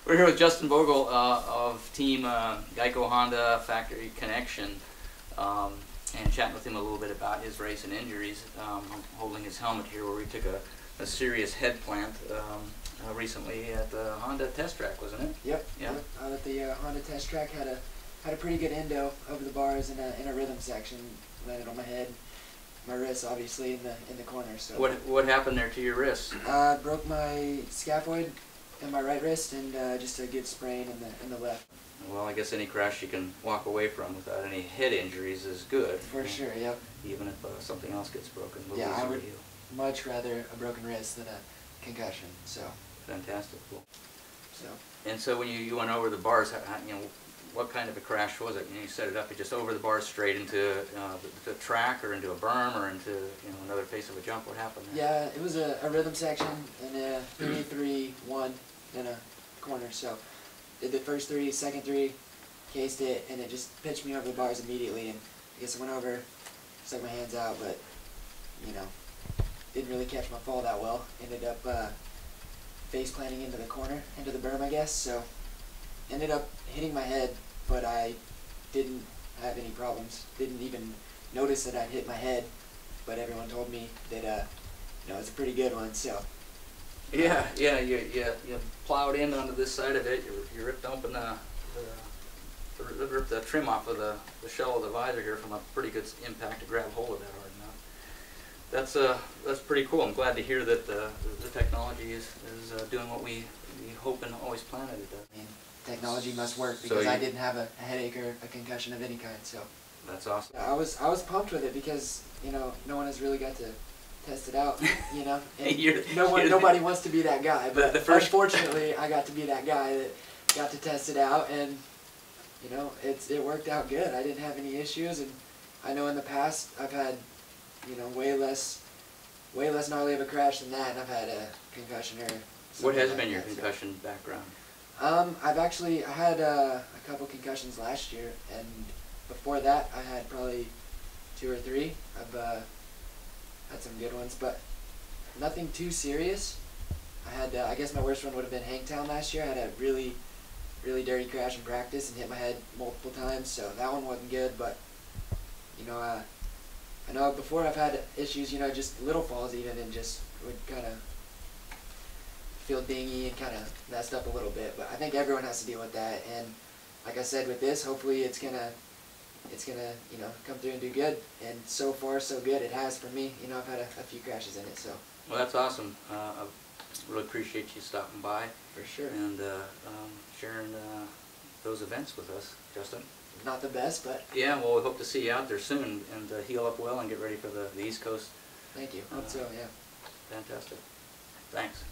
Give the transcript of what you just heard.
We're here with Justin Bogle of Team Geico Honda Factory Connection, and chatting with him a little bit about his race and injuries. I'm holding his helmet here where we took a serious head plant recently at the Honda test track, wasn't it? Yep. Yeah. Yep. Out at the Honda test track, had a pretty good endo over the bars in a rhythm section. Landed on my head, my wrist obviously in the corner. So what happened there to your wrist? Broke my scaphoid in my right wrist and just a good sprain in the left. Well, I guess any crash you can walk away from without any head injuries is good. For sure. Yep. Even if something else gets broken, yeah, I would much rather a broken wrist than a concussion. So. Fantastic. Cool. So. And so when you went over the bars, what kind of a crash was it? You set it up, just over the bars straight into the track, or into a berm, or into another face of a jump. What happened there? Yeah, it was a rhythm section and a 3-3-1 in a corner. So did the first three, second three, cased it, and it just pitched me over the bars immediately. And I guess I went over, stuck my hands out, but didn't really catch my fall that well. Ended up face planting into the corner, into the berm, I guess. So ended up hitting my head, but I didn't have any problems. Didn't even notice that I'd hit my head, but everyone told me that it's a pretty good one. So yeah, you plowed in onto this side of it. You ripped open ripped the trim off of the shell of the visor here from a pretty good impact to grab hold of that hard enough. That's pretty cool. I'm glad to hear that the technology is doing what we hope and always planned it to. I mean, technology must work, because I didn't have a headache or a concussion of any kind. So that's awesome. I was pumped with it because no one has really got to test it out. And nobody wants to be that guy, but unfortunately I got to be that guy that got to test it out, and it worked out good. I didn't have any issues, and I know in the past I've had way less gnarly of a crash than that, and I've had a concussion or something. What has been your concussion background? I had a couple concussions last year, and before that I had probably 2 or 3. I've had some good ones, but nothing too serious. I guess my worst one would have been Hangtown last year. I had a really dirty crash in practice and hit my head multiple times, so that one wasn't good. But I know before I've had issues, just little falls even, and just would kind of feel dingy and kind of messed up a little bit. But I think everyone has to deal with that, and like I said, with this, hopefully it's gonna come through and do good. And so far so good. It has for me. I've had a few crashes in it. So. Well, that's awesome. I really appreciate you stopping by. For sure. And sharing those events with us, Justin. Not the best, but. Yeah, well, we hope to see you out there soon and heal up well and get ready for the East Coast. Thank you. Hope so, yeah. Fantastic. Thanks.